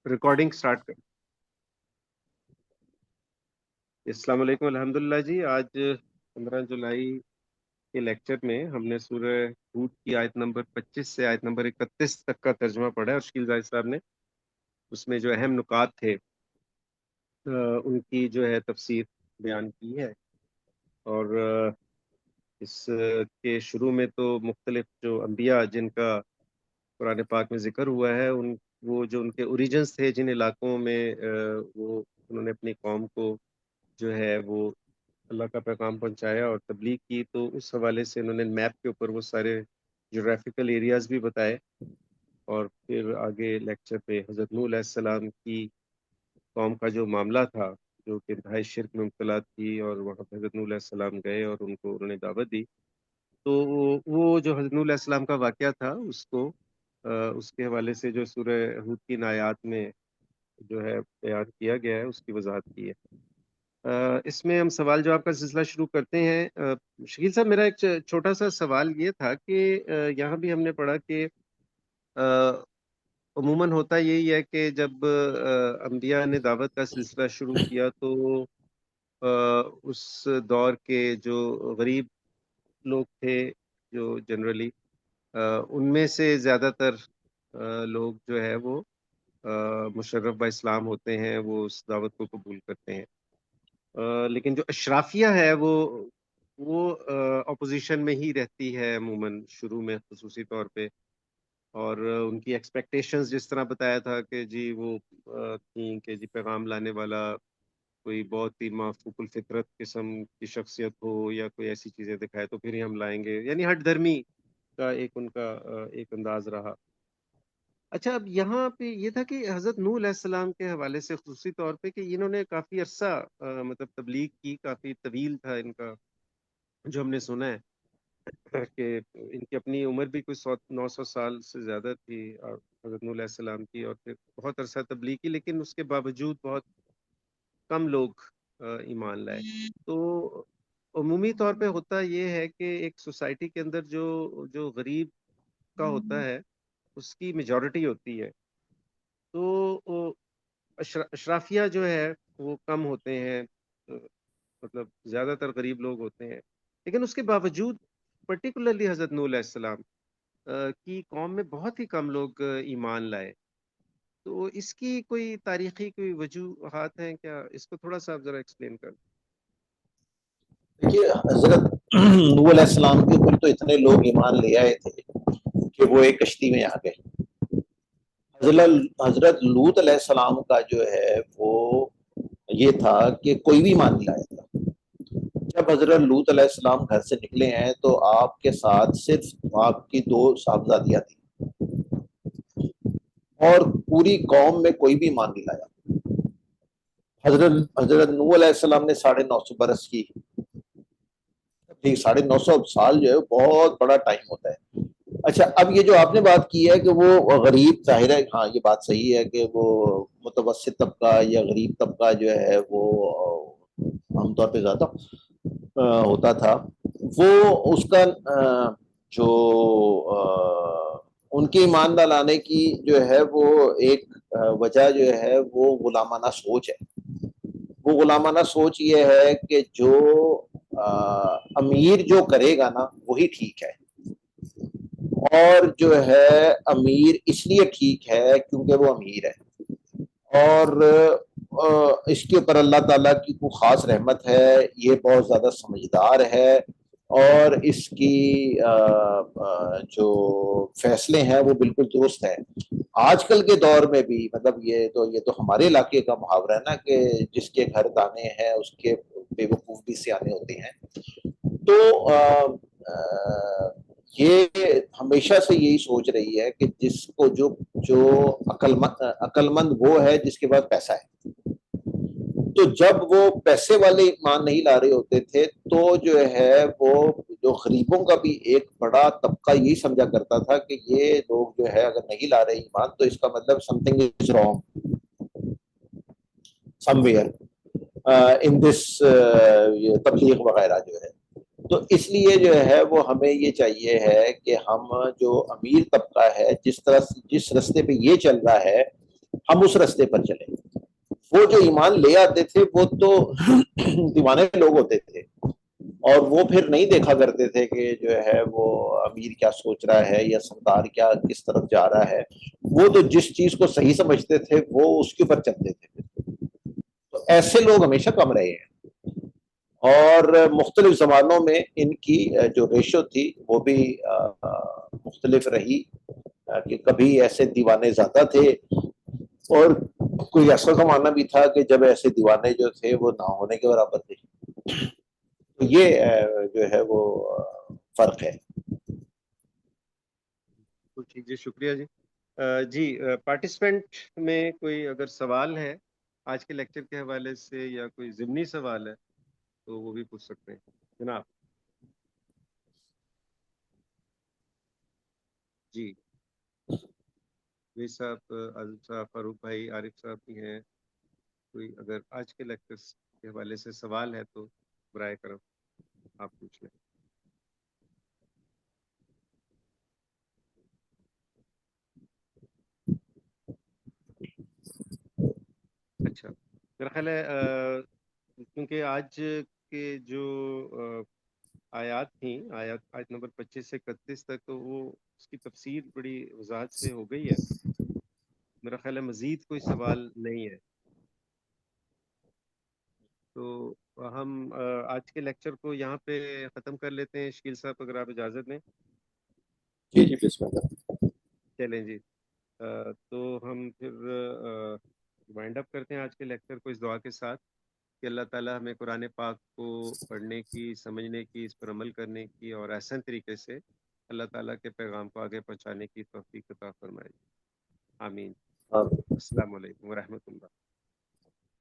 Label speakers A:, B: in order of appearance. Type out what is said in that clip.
A: Recording start کر. السلام علیکم. الحمدللہ جی، آج 15 جولائی کے لیکچر میں ہم نے سورہ ہود کی آیت نمبر 25 سے آیت نمبر 31 تک کا ترجمہ پڑھا ہے اور شکیل زاہد صاحب نے اس میں جو اہم نکات تھے ان کی جو ہے تفسیر بیان کی ہے. اور اس کے شروع میں تو مختلف جو انبیاء جن کا قرآن پاک میں ذکر ہوا ہے وہ جو ان کے اوریجنز تھے، جن علاقوں میں وہ انہوں نے اپنی قوم کو جو ہے وہ اللہ کا پیغام پہنچایا اور تبلیغ کی، تو اس حوالے سے انہوں نے میپ کے اوپر وہ سارے جغرافیکل ایریاز بھی بتائے. اور پھر آگے لیکچر پہ حضرت نوح علیہ السلام کی قوم کا جو معاملہ تھا جو کہ انتہائی شرک میں مبتلا تھی، اور وہاں پہ حضرت نوح علیہ السلام گئے اور انہوں نے دعوت دی. تو وہ جو حضرت نوح علیہ السلام کا واقعہ تھا اس کے حوالے سے جو سورہ ہود کی آیات میں جو ہے بیان کیا گیا ہے اس کی وضاحت کی ہے. اس میں ہم سوال جواب کا سلسلہ شروع کرتے ہیں. شکیل صاحب، میرا ایک چھوٹا سا سوال یہ تھا کہ یہاں بھی ہم نے پڑھا کہ عموماً ہوتا یہی ہے کہ جب انبیاء نے دعوت کا سلسلہ شروع کیا تو اس دور کے جو غریب لوگ تھے، جو جنرلی ان میں سے زیادہ تر لوگ جو ہے وہ مشرف با اسلام ہوتے ہیں، وہ اس دعوت کو قبول کرتے ہیں. لیکن جو اشرافیہ ہے وہ اپوزیشن میں ہی رہتی ہے عموماً شروع میں خصوصی طور پہ. اور ان کی ایکسپیکٹیشنز جس طرح بتایا تھا کہ جی وہ تھیں کہ جی پیغام لانے والا کوئی بہت ہی معفوق الفطرت قسم کی شخصیت ہو یا کوئی ایسی چیزیں دکھائے تو پھر ہی ہم لائیں گے، یعنی ہٹ دھرمی کا ان کا ایک انداز رہا. اچھا، اب یہاں پہ یہ تھا کہ حضرت نوح علیہ السلام کے حوالے سے خصوصی طور پہ کہ انہوں نے کافی عرصہ مطلب تبلیغ کی، کافی طویل تھا ان کا جو ہم نے سنا ہے کہ ان کی اپنی عمر بھی کوئی 900 سال سے زیادہ تھی اور حضرت نوح علیہ السلام کی، اور پھر بہت عرصہ تبلیغ کی، لیکن اس کے باوجود بہت کم لوگ ایمان لائے. تو عمومی طور پہ ہوتا یہ ہے کہ ایک سوسائٹی کے اندر جو غریب کا ہوتا ہے اس کی میجورٹی ہوتی ہے، تو اشرافیہ جو ہے وہ کم ہوتے ہیں، مطلب زیادہ تر غریب لوگ ہوتے ہیں. لیکن اس کے باوجود پرٹیکولرلی حضرت نوح علیہ السلام کی قوم میں بہت ہی کم لوگ ایمان لائے. تو اس کی کوئی تاریخی کوئی وجوہات ہیں کیا؟ اس کو تھوڑا سا ذرا ایکسپلین کر.
B: دیکھیے، حضرت نوح علیہ السلام کے اوپر تو اتنے لوگ ایمان لے آئے تھے کہ وہ ایک کشتی میں آ گئے. حضرت لوط علیہ السلام کا جو ہے وہ یہ تھا کہ کوئی بھی ایمان نہیں لایا تھا. جب حضرت لوط علیہ السلام گھر سے نکلے ہیں تو آپ کے ساتھ صرف آپ کی 2 صاحبزادیاں تھیں اور پوری قوم میں کوئی بھی ایمان نہیں لایا. حضرت نوح علیہ السلام نے 950 برس کی 950 سال جو ہے بہت بڑا ٹائم ہوتا ہے. اچھا، اب یہ جو آپ نے بات کی ہے کہ وہ غریب، ظاہر ہے ہاں یہ بات صحیح ہے کہ وہ متوسط طبقہ یا غریب طبقہ جو ہے وہ عام طور پہ زیادہ ہوتا تھا. وہ اس کا جو ان کے ایمان نہ لانے کی جو ہے وہ ایک وجہ جو ہے وہ غلامانہ سوچ ہے. وہ غلامانہ سوچ یہ ہے کہ جو امیر جو کرے گا نا وہی ٹھیک ہے، اور جو ہے امیر اس لیے ٹھیک ہے کیونکہ وہ امیر ہے، اور اس کے اوپر اللہ تعالیٰ کی کوئی خاص رحمت ہے، یہ بہت زیادہ سمجھدار ہے، اور اس کی جو فیصلے ہیں وہ بالکل درست ہیں. آج کل کے دور میں بھی مطلب یہ تو ہمارے علاقے کا محاورہ ہے نا کہ جس کے گھر دانے ہیں اس کے بے وقوف بھی سیانے ہوتے ہیں. تو یہ ہمیشہ سے یہی سوچ رہی ہے کہ جس کو جو عقل مند وہ ہے جس کے پاس پیسہ ہے. تو جب وہ پیسے والے ایمان نہیں لا رہے ہوتے تھے تو جو ہے وہ جو غریبوں کا بھی ایک بڑا طبقہ یہی سمجھا کرتا تھا کہ یہ لوگ جو ہے اگر نہیں لا رہے ایمان تو اس کا مطلب something is wrong somewhere in this تبلیغ وغیرہ جو ہے. تو اس لیے جو ہے وہ ہمیں یہ چاہیے ہے کہ ہم جو امیر طبقہ ہے جس رستے پہ یہ چل رہا ہے ہم اس رستے پر چلیں. وہ جو ایمان لے آتے تھے وہ تو دیوانے لوگ ہوتے تھے, اور وہ پھر نہیں دیکھا کرتے تھے کہ جو ہے وہ امیر کیا سوچ رہا ہے یا سردار کیا کس طرف جا رہا ہے. وہ تو جس چیز کو صحیح سمجھتے تھے وہ اس کے اوپر چلتے تھے. تو ایسے لوگ ہمیشہ کم رہے ہیں, اور مختلف زمانوں میں ان کی جو ریشو تھی وہ بھی مختلف رہی, کہ کبھی ایسے دیوانے زیادہ تھے, اور کوئی ایسا زمانہ بھی تھا کہ جب ایسے دیوانے جو تھے وہ نہ ہونے کے برابر تھے. تو یہ جو ہے وہ فرق ہے.
A: ٹھیک جی, شکریہ جی. جی پارٹیسپینٹ میں کوئی اگر سوال ہے آج کے لیکچر کے حوالے سے یا کوئی ضمنی سوال ہے تو وہ بھی پوچھ سکتے ہیں جناب. جی وی صاحب, عازم صاحب, فاروق بھائی, عارف صاحب بھی ہیں. کوئی اگر آج کے لیکچر کے حوالے سے سوال ہے تو برائے کرم آپ پوچھ لیں. اچھا, میرا خیال ہے کیونکہ آج کے جو آیات تھیں, آیت نمبر 25 سے 31 تک, تو وہ اس کی تفسیر بڑی وضاحت سے ہو گئی ہے. میرا خیال ہے مزید کوئی سوال نہیں ہے. تو ہم آج کے لیکچر کو یہاں پہ ختم کر لیتے ہیں. شکیل صاحب اگر آپ اجازت دیں.
B: جی جی بسم اللہ.
A: چلیں جی, تو ہم پھر وائنڈ اپ کرتے ہیں آج کے لیکچر کو اس دعا کے ساتھ کہ اللہ تعالیٰ ہمیں قرآن پاک کو پڑھنے کی, سمجھنے کی, اس پر عمل کرنے کی اور احسن طریقے سے اللہ تعالیٰ کے پیغام کو آگے پہنچانے کی توفیق عطا فرمائے. آمین. السلام علیکم ورحمۃ اللہ.